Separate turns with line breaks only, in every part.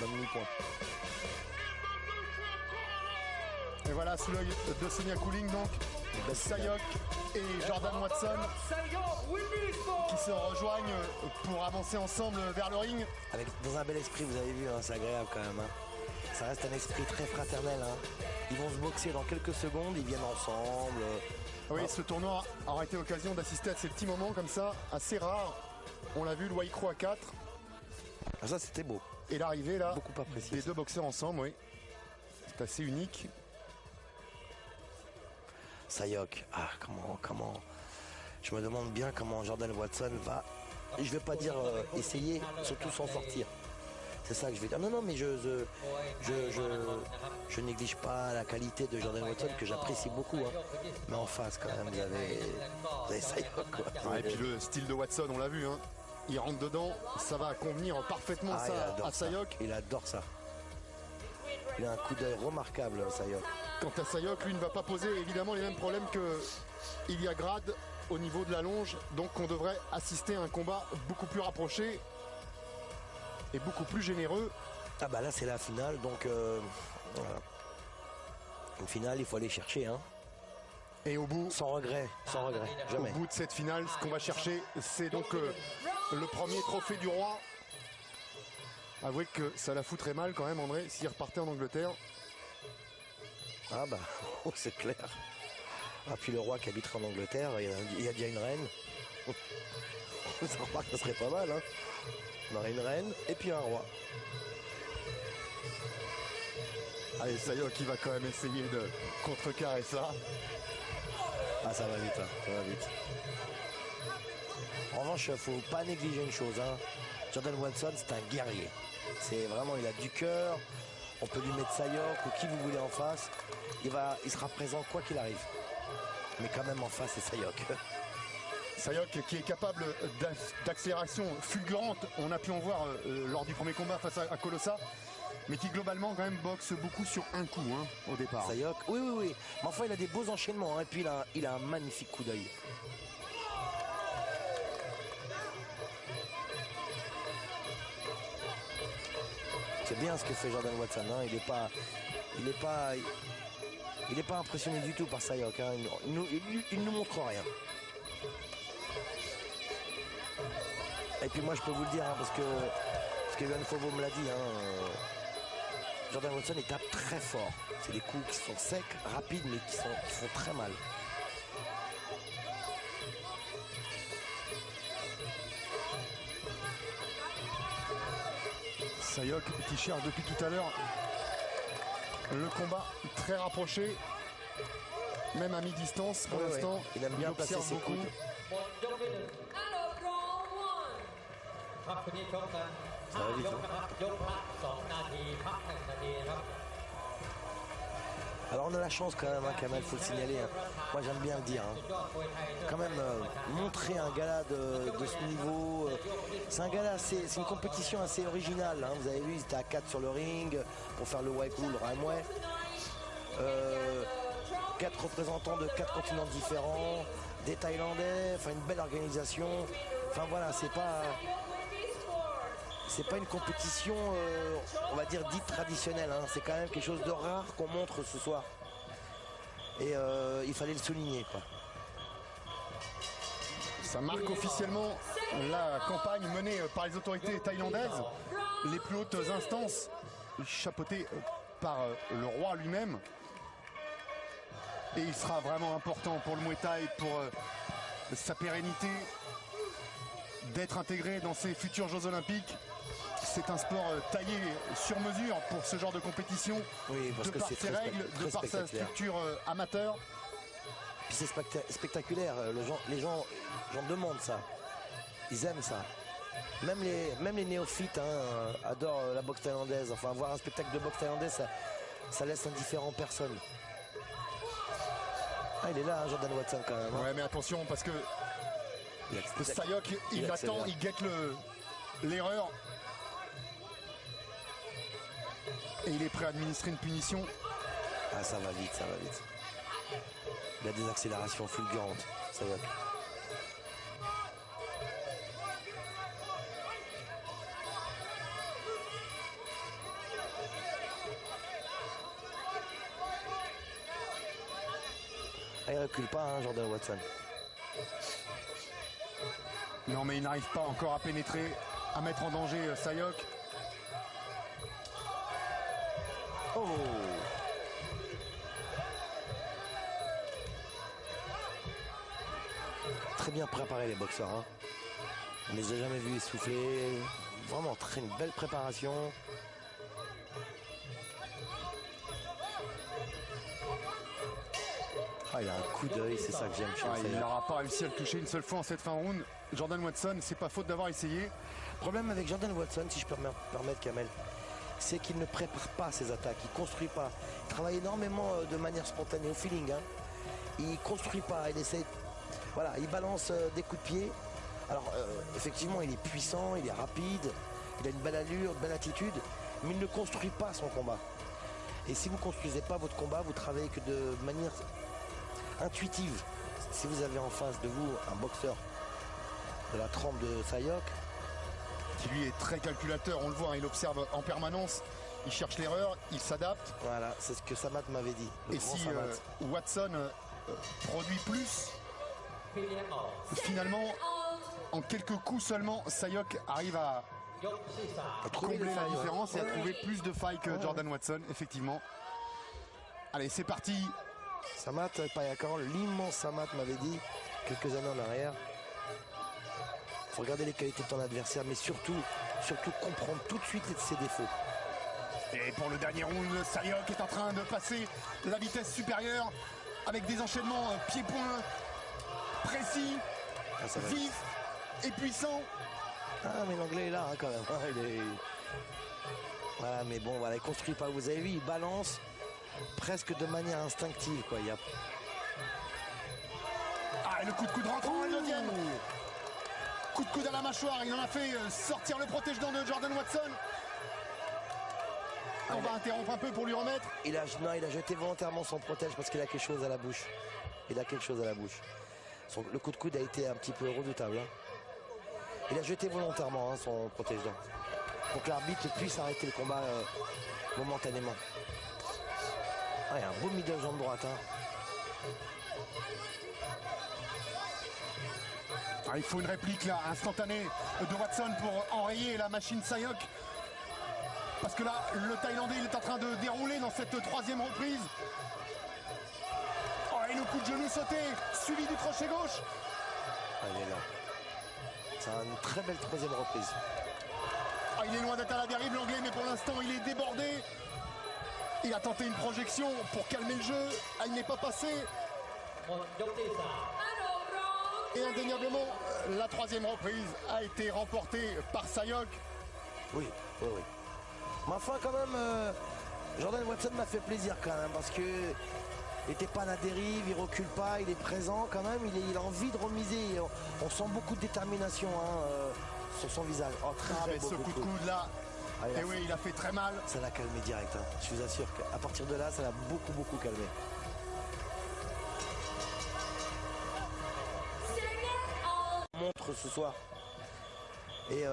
donne-lui point.
Et voilà, sous l'œil de Sonia Cooling, donc, Sayok et Jordan Watson qui se rejoignent pour avancer ensemble vers le ring.
Dans un bel esprit, vous avez vu, hein, c'est agréable quand même. Hein. Ça reste un esprit très fraternel. Hein. Ils vont se boxer dans quelques secondes, ils viennent ensemble.
Oui, ce tournoi aura été l'occasion d'assister à ces petits moments comme ça, assez rares. On l'a vu, le Waikro à 4.
Ah, ça, c'était beau.
Et l'arrivée là,
beaucoup apprécié,
des deux boxeurs ensemble, oui. C'est assez unique.
Sayok, comment je me demande bien comment Jordan Watson va, je vais pas dire essayer, surtout s'en sortir. C'est ça que je vais dire. Non, mais je néglige pas la qualité de Jordan Watson que j'apprécie beaucoup. Hein. Mais en face, quand même, vous avez Sayok. Quoi.
Et puis le style de Watson, on l'a vu. Hein. Il rentre dedans, ça va convenir parfaitement à Sayok.
Il adore ça. Il a un coup d'œil remarquable, Sayok.
Quant à Sayok, lui ne va pas poser évidemment les mêmes problèmes que Ilya Grad au niveau de la longe. Donc on devrait assister à un combat beaucoup plus rapproché et beaucoup plus généreux.
Ah bah là c'est la finale, donc voilà. Une finale, il faut aller chercher. Hein.
Et au bout,
sans regret, jamais.
Au bout de cette finale, ce qu'on va chercher, c'est donc le premier trophée du roi. Avouez que ça la foutrait mal quand même, André, s'il repartait en Angleterre.
Ah bah, c'est clair. Ah puis le roi qui habiterait en Angleterre, il y a déjà une reine. Ça serait pas mal, hein. On aurait une reine et puis un roi.
Allez, Sayok qui va quand même essayer de contrecarrer ça.
Ah ça va vite, hein. Ça va vite. En revanche, faut pas négliger une chose, hein. Jordan Watson, c'est un guerrier. C'est vraiment, il a du cœur. On peut lui mettre Sayok ou qui vous voulez en face. Il sera présent quoi qu'il arrive. Mais quand même en face, c'est Sayok.
Sayok qui est capable d'accélération fulgurante. On a pu en voir lors du premier combat face à Colossa. Mais qui globalement quand même boxe beaucoup sur un coup, hein, au départ.
Sayok, oui. Mais enfin, il a des beaux enchaînements. Hein, et puis il a un magnifique coup d'œil. C'est bien ce que fait Jordan Watson. Hein. Il n'est pas impressionné du tout par Sayok. Hein. Il ne nous montre rien. Et puis moi je peux vous le dire, hein, parce que Yohan Fobo me l'a dit, hein, Jordan Watson il tape très fort. C'est des coups qui sont secs, rapides, mais qui font très mal.
Sayok qui cherche depuis tout à l'heure le combat très rapproché, même à mi-distance pour l'instant.
Ouais. Il aime bien placer ses coudes. Ça va vite, hein. Alors on a la chance quand même, hein, Kamel, faut le signaler. Hein. Moi j'aime bien le dire. Hein. Quand même montrer un gala de ce niveau. C'est un gala, c'est une compétition assez originale. Hein. Vous avez vu, ils étaient à 4 sur le ring pour faire le Waikro, le Ramway. 4 représentants de 4 continents différents, des Thaïlandais, enfin une belle organisation. Enfin voilà, c'est pas une compétition, on va dire, dite traditionnelle. Hein. C'est quand même quelque chose de rare qu'on montre ce soir. Et il fallait le souligner, quoi.
Ça marque officiellement la campagne menée par les autorités thaïlandaises. Les plus hautes instances, chapeautées par le roi lui-même. Et il sera vraiment important pour le Muay Thai, pour sa pérennité, d'être intégré dans ces futurs Jeux Olympiques. C'est un sport taillé sur mesure pour ce genre de compétition,
oui, parce
de
que
par ses règles, de par sa structure amateur.
Puis c'est spectaculaire, les gens demandent ça, ils aiment ça. Même les néophytes adorent la boxe thaïlandaise. Enfin, voir un spectacle de boxe thaïlandaise, ça laisse indifférent personne. Ah, il est là, hein, Jordan Watson quand même. Hein.
Ouais, mais attention parce que Sayok, il attend, il guette l'erreur. Et il est prêt à administrer une punition.
Ah, ça va vite, ça va vite. Il a des accélérations fulgurantes, Sayok. recule pas, hein, Jordan Watson.
Non, mais il n'arrive pas encore à pénétrer, à mettre en danger Sayok.
Oh! Très bien préparé les boxeurs, hein. On les a jamais vus essouffler. Vraiment une belle préparation. Ah, il a un coup d'œil, c'est ça que j'aime chez
Il n'aura pas réussi à le toucher une seule fois en cette fin round. Jordan Watson, c'est pas faute d'avoir essayé.
Le problème avec Jordan Watson, si je peux me permettre, Kamel, c'est qu'il ne prépare pas ses attaques, il ne construit pas. Il travaille énormément de manière spontanée, au feeling. Hein. Il ne construit pas, il essaie. Voilà, il balance des coups de pied. Alors, effectivement, il est puissant, il est rapide, il a une belle allure, une belle attitude, mais il ne construit pas son combat. Et si vous ne construisez pas votre combat, vous travaillez que de manière intuitive. Si vous avez en face de vous un boxeur de la trempe de Sayok,
qui lui est très calculateur, on le voit, hein, il observe en permanence, il cherche l'erreur, il s'adapte.
Voilà, c'est ce que Samat m'avait dit.
Et si Watson produit plus, finalement, en quelques coups seulement, Sayok arrive à combler la différence et à trouver plus de failles que Jordan Watson, effectivement. Allez, c'est parti.
Samat Payakhan, l'immense Samat m'avait dit quelques années en arrière. Il faut regarder les qualités de ton adversaire, mais surtout comprendre tout de suite ses défauts.
Et pour le dernier round, Sayok est en train de passer la vitesse supérieure avec des enchaînements pieds-points précis, vifs et puissants.
Ah, mais l'anglais est là hein, quand même. Voilà, mais bon, voilà, il construit pas. Vous avez vu, il balance presque de manière instinctive, quoi.
Ah, et le coup de coude rentrant, le deuxième. Coup de coude à la mâchoire, il en a fait sortir le protège-dents de Jordan Watson. On va interrompre un peu pour lui remettre.
Il a jeté volontairement son protège parce qu'il a quelque chose à la bouche. Le coup de coude a été un petit peu redoutable. Hein. Il a jeté volontairement son protège-dents pour que l'arbitre puisse arrêter le combat momentanément. Ah, il y a un beau middle jambe droite. Hein.
Ah, il faut une réplique là, instantanée de Watson pour enrayer la machine Sayok. Parce que là, le Thaïlandais il est en train de dérouler dans cette troisième reprise. Oh, et le coup de genou sauté, suivi du crochet gauche.
Ah, il est là. C'est une très belle troisième reprise.
Ah, il est loin d'être à la dérive l'anglais, mais pour l'instant il est débordé. Il a tenté une projection pour calmer le jeu. Ah, il n'est pas passé. Et indéniablement, la troisième reprise a été remportée par Sayok.
Oui. Mais enfin, quand même, Jordan Watson m'a fait plaisir quand même parce que il n'était pas à la dérive, il recule pas, il est présent quand même, il a envie de remiser. On sent beaucoup de détermination sur son visage. Oh, très beau
ce coup de coude là. Et oui, il a fait très mal.
Ça l'a calmé direct. Hein. Je vous assure qu'à partir de là, ça l'a beaucoup calmé. Montre ce soir. Et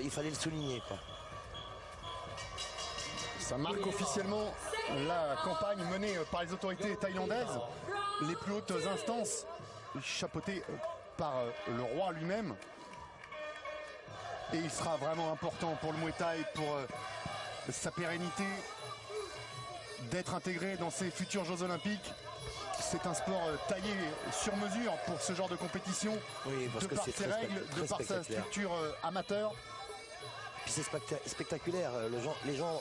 il fallait le souligner, quoi.
Ça marque officiellement la campagne menée par les autorités thaïlandaises. Les plus hautes instances, chapeautées par le roi lui-même. Et il sera vraiment important pour le Muay Thai, pour sa pérennité, d'être intégré dans ces futurs Jeux Olympiques. C'est un sport taillé sur mesure pour ce genre de compétition,
oui, parce
de
que
par ses règles, de par sa structure amateur.
Puis c'est spectaculaire, les gens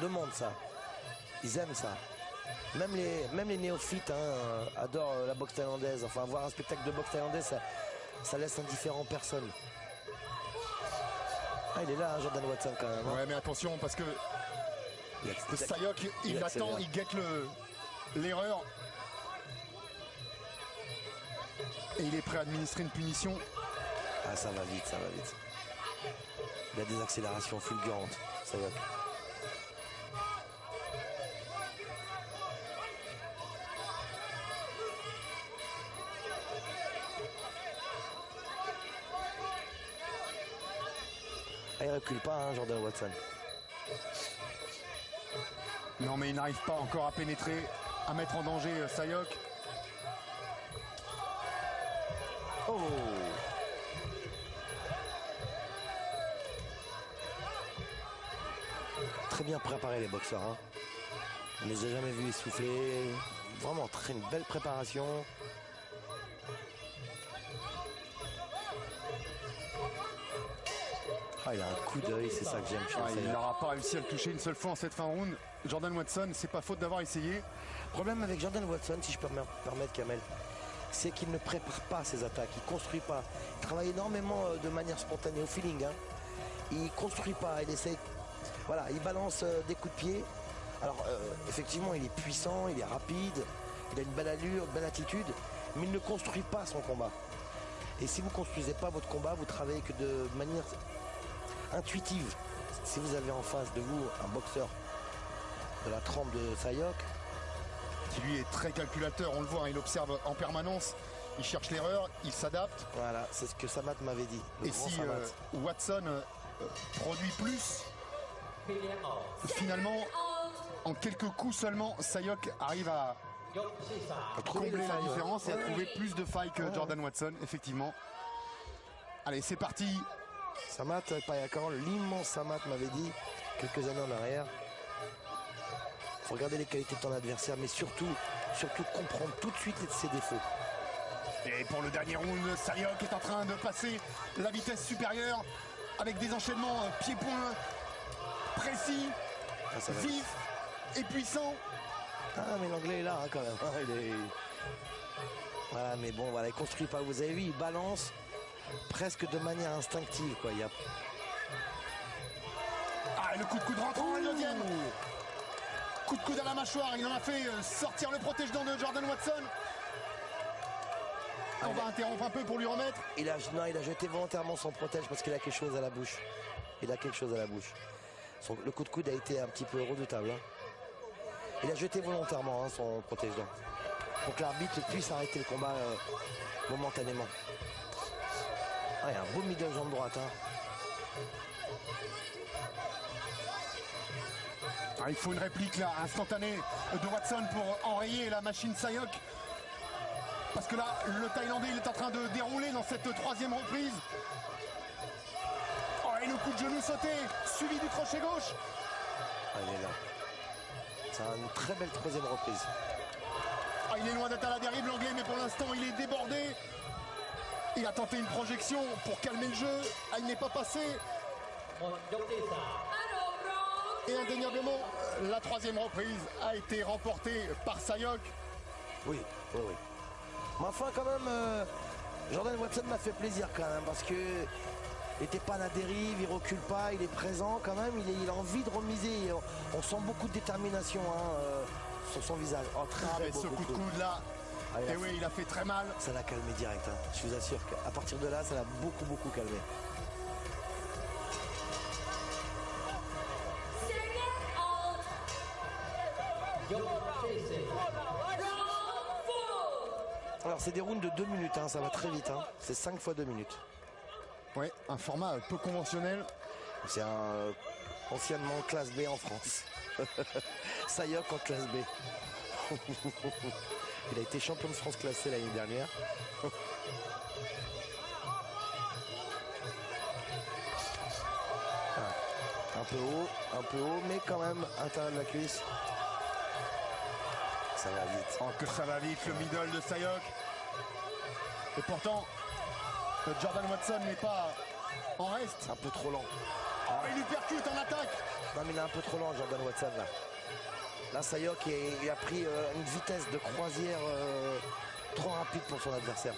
demandent ça, ils aiment ça. Même les néophytes adorent la boxe thaïlandaise. Enfin, voir un spectacle de boxe thaïlandaise, ça laisse indifférent personne. Ah, il est là, Jordan Watson, quand même.
Ouais, mais attention, parce que Sayok, il attend, il guette l'erreur. Et il est prêt à administrer une punition.
Ah, ça va vite. Il a des accélérations fulgurantes, Sayok. Ah, il recule pas, Jordan Watson.
Non, mais il n'arrive pas encore à pénétrer, à mettre en danger Sayok.
Oh. Très bien préparé les boxeurs. Hein. On les a jamais vus essouffler. Vraiment une belle préparation. Ah, il a un coup d'œil, c'est ça que j'aime.
Il n'aura pas réussi à le toucher une seule fois en cette fin de round. Jordan Watson, c'est pas faute d'avoir essayé.
Le problème avec Jordan Watson, si je peux me permettre, Kamel, c'est qu'il ne prépare pas ses attaques, il ne construit pas. Il travaille énormément de manière spontanée, au feeling. Hein. Il ne construit pas, il essaie. Voilà, il balance des coups de pied. Alors, effectivement, il est puissant, il est rapide, il a une belle allure, une belle attitude, mais il ne construit pas son combat. Et si vous ne construisez pas votre combat, vous travaillez que de manière intuitive. Si vous avez en face de vous un boxeur de la trempe de Sayok,
qui lui est très calculateur, on le voit, il observe en permanence, il cherche l'erreur, il s'adapte.
Voilà, c'est ce que Samat m'avait dit.
Et si Watson produit plus, finalement, en quelques coups seulement, Sayok arrive à combler la différence et à trouver plus de failles que Jordan Watson, effectivement. Allez, c'est parti.
Samat Payakhan, l'immense Samat m'avait dit quelques années en arrière. Il faut regarder les qualités de ton adversaire, mais surtout comprendre tout de suite ses défauts.
Et pour le dernier round, Sayok est en train de passer la vitesse supérieure avec des enchaînements pieds-points précis, vifs et puissants.
Ah, mais l'anglais est là hein, quand même. Voilà, mais bon, voilà, il construit pas. Vous avez vu, il balance presque de manière instinctive, quoi.
Ah, et le coup de coude rentrant, le deuxième. Coup de coude à la mâchoire, il en a fait sortir le protège-dents de Jordan Watson. On va interrompre un peu pour lui remettre.
Il a jeté volontairement son protège parce qu'il a quelque chose à la bouche. Le coup de coude a été un petit peu redoutable. Hein. Il a jeté volontairement son protège-dents pour que l'arbitre puisse arrêter le combat momentanément. Ah, il y a un beau middle jambe droite. Hein.
Ah, il faut une réplique là, instantanée de Watson pour enrayer la machine Sayok. Parce que là, le Thaïlandais il est en train de dérouler dans cette troisième reprise. Oh, et le coup de genou sauté, suivi du crochet gauche.
Ah, il est là. C'est une très belle troisième reprise.
Ah, il est loin d'être à la dérive l'anglais, mais pour l'instant il est débordé. Il a tenté une projection pour calmer le jeu. Elle n'est pas passée. Et indéniablement, la troisième reprise a été remportée par Sayok.
Oui. Mais enfin, quand même, Jordan Watson m'a fait plaisir quand même parce que il n'était pas à la dérive, il recule pas, il est présent quand même, il a envie de remiser. On sent beaucoup de détermination sur son visage. Oh, très beau
ce coup de coude là, et oui, il a fait très mal.
Ça l'a calmé direct. Hein. Je vous assure qu'à partir de là, ça l'a beaucoup calmé. Alors c'est des rounds de 2 minutes, hein, ça va très vite, hein. C'est 5 fois 2 minutes.
Ouais, un format peu conventionnel.
C'est anciennement classe B en France. Sayok en classe B. Il a été champion de France classe C l'année dernière. Un peu haut, mais quand même intérieur de la cuisse. Ça va vite.
Oh, que ça va vite, le middle de Sayok. Et pourtant, Jordan Watson n'est pas en reste.
Un peu trop lent.
Oh, il lui percute en attaque.
Non, mais il est un peu trop lent, Jordan Watson, là. Là, Sayok il a pris une vitesse de croisière trop rapide pour son adversaire.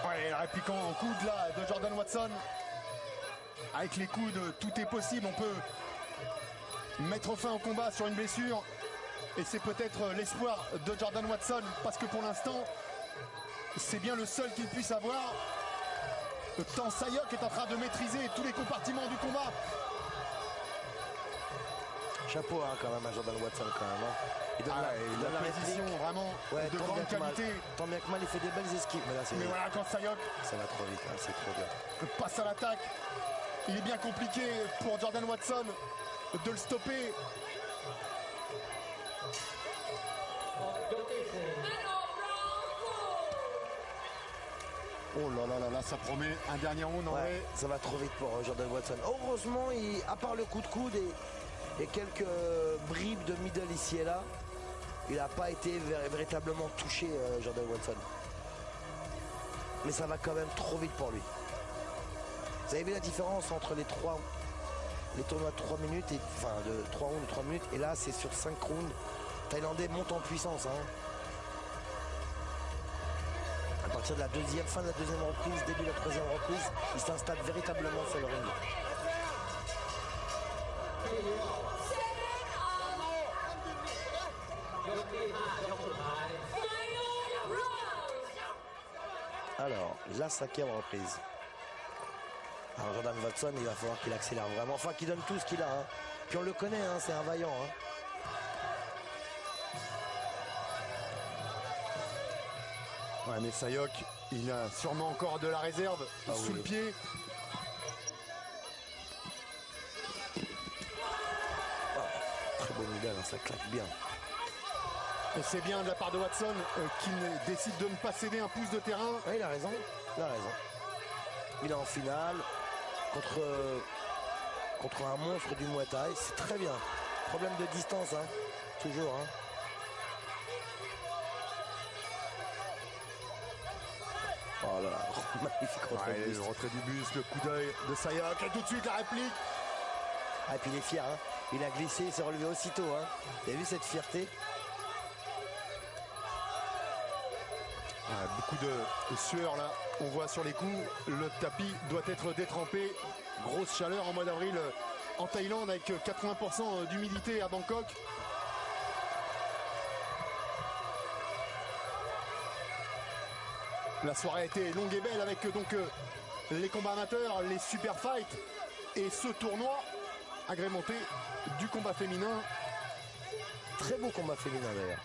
Ouais, répliquant en coude là de Jordan Watson. Avec les coudes, tout est possible. On peut mettre fin au combat sur une blessure. Et c'est peut-être l'espoir de Jordan Watson. Parce que pour l'instant, c'est bien le seul qu'il puisse avoir. Tant Sayok est en train de maîtriser tous les compartiments du combat.
Chapeau hein, quand même à Jordan Watson quand même. Hein. Il donne
la position vraiment de grande qualité.
Tant bien que mal, il fait des belles esquives.
Mais voilà, quand Sayok,
ça va trop vite, hein, c'est trop bien.
Passe à l'attaque. Il est bien compliqué pour Jordan Watson de le stopper. Oh là là là là, ça promet un dernier round.
Ouais, ça va trop vite pour Jordan Watson. Heureusement, à part le coup de coude et quelques bribes de middle ici et là, il n'a pas été véritablement touché, Jordan Watson. Mais ça va quand même trop vite pour lui. Vous avez vu la différence entre les tournois de 3 minutes, enfin de 3 rounds de 3 minutes, et là c'est sur 5 rounds. Thaïlandais monte en puissance. Hein. À partir de la fin de la deuxième reprise, début de la troisième reprise, il s'installe véritablement sur le ring. Alors, la 5e reprise. Alors Jordan Watson, il va falloir qu'il accélère vraiment, enfin qu'il donne tout ce qu'il a. Hein. Puis on le connaît, hein, c'est un vaillant. Hein.
Ouais, mais Sayok, il a sûrement encore de la réserve sous le pied.
Oh, très beau middle, hein, ça claque bien.
Et c'est bien de la part de Watson qui décide de ne pas céder un pouce de terrain.
Ouais, il a raison, il a raison. Il est en finale contre un monstre du Muay Thai, c'est très bien. Problème de distance, hein, toujours. Hein. Oh là là, magnifique retrait du buste.
Le retrait du buste, le coup d'œil de Sayok, et tout de suite la réplique.
Ah, et puis il est fier, hein. Il a glissé, il s'est relevé aussitôt. Hein. Vous avez vu cette fierté?
Beaucoup de sueur là, on voit sur les coups, le tapis doit être détrempé. Grosse chaleur en mois d'avril en Thaïlande avec 80% d'humidité à Bangkok. La soirée a été longue et belle avec donc les combats amateurs, les super fights et ce tournoi agrémenté du combat féminin.
Très beau combat féminin d'ailleurs.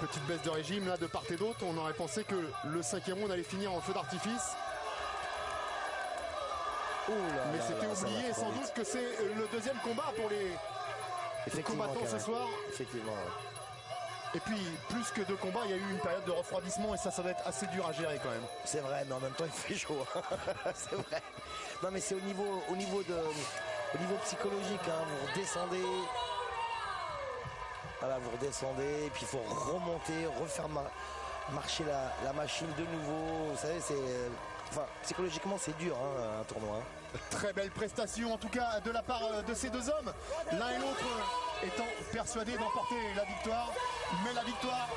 Petite baisse de régime là de part et d'autre. On aurait pensé que le 5e round allait finir en feu d'artifice. Mais c'était oublié sans doute que c'est le deuxième combat pour les combattants ce soir.
Effectivement. Ouais.
Et puis plus que 2 combats, il y a eu une période de refroidissement et ça va être assez dur à gérer quand même.
C'est vrai, mais en même temps il fait chaud. C'est vrai. Non mais c'est au niveau psychologique, hein. Vous redescendez. Voilà, vous redescendez, et puis il faut remonter, refaire marcher la machine de nouveau. Vous savez, enfin, psychologiquement, c'est dur, hein, un tournoi. Hein.
Très belle prestation, en tout cas, de la part de ces deux hommes. L'un et l'autre étant persuadés d'emporter la victoire. Mais la victoire,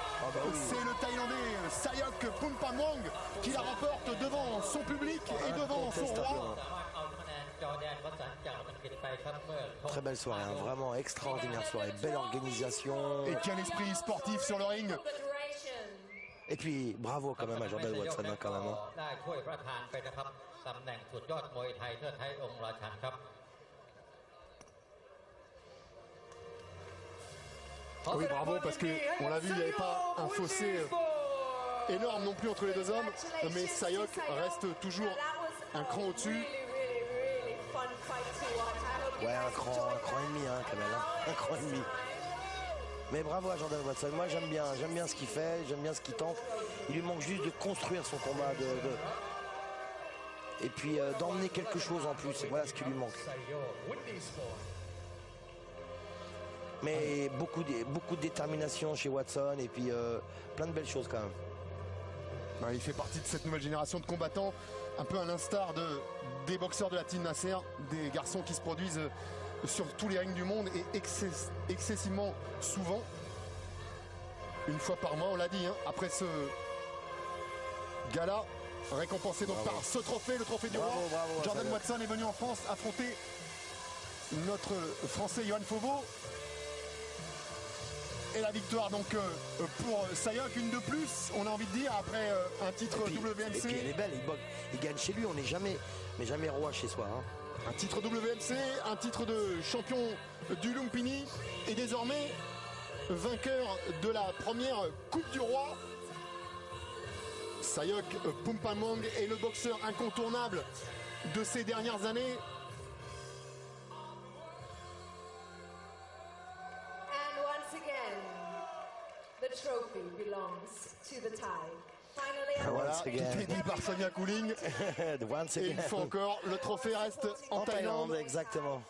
c'est le Thaïlandais Sayok Pumpamwong qui la remporte devant son public et devant son roi.
Très belle soirée, hein, vraiment extraordinaire soirée, belle organisation.
Et quel esprit sportif sur le ring.
Et puis bravo quand même à Jordan Watson, hein, quand même.
Oui, bravo, parce qu'on l'a vu, il n'y avait pas un fossé énorme non plus entre les deux hommes. Mais Sayok reste toujours un cran au-dessus.
Ouais, un cran et demi, hein, quand même. Hein. Un cran et demi. Mais bravo à Jordan Watson. Moi, j'aime bien ce qu'il fait, j'aime bien ce qu'il tente. Il lui manque juste de construire son combat, et puis d'emmener quelque chose en plus. Voilà ce qui lui manque. Mais beaucoup de détermination chez Watson et puis plein de belles choses quand même.
Il fait partie de cette nouvelle génération de combattants, un peu à l'instar des boxeurs de la Team Nasser, des garçons qui se produisent sur tous les rings du monde et excessivement souvent, une fois par mois, on l'a dit, hein, après ce gala, récompensé donc par ce trophée, le trophée du roi. Jordan Watson est venu en France affronter notre Français Yohan Fauveau. Et la victoire donc pour Sayok, une de plus, on a envie de dire, après un titre WMC.
Et puis elle est belle, il gagne chez lui, on n'est jamais roi chez soi. Hein.
Un titre WMC, un titre de champion du Lumpini et désormais vainqueur de la première Coupe du Roi. Sayok Pumpamwong est le boxeur incontournable de ces dernières années.
Voilà,
Tout est dit par Sonia Cooling.
Once
Et
again.
une fois encore, le trophée reste en Thaïlande.
Exactement.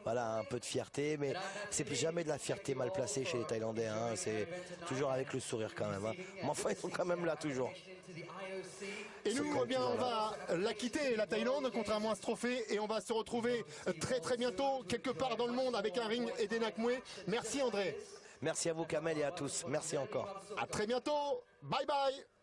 Voilà, un peu de fierté, mais c'est plus jamais de la fierté mal placée chez les Thaïlandais. Hein. C'est toujours avec le sourire quand même. Hein. Mais enfin, ils sont quand même là toujours.
Et nous, eh bien, on va la quitter, la Thaïlande, contrairement à ce trophée, et on va se retrouver très très bientôt, quelque part dans le monde, avec un ring et des Nakmoué. Merci André.
Merci à vous Kamel et à tous. Merci encore.
À très bientôt. Bye bye.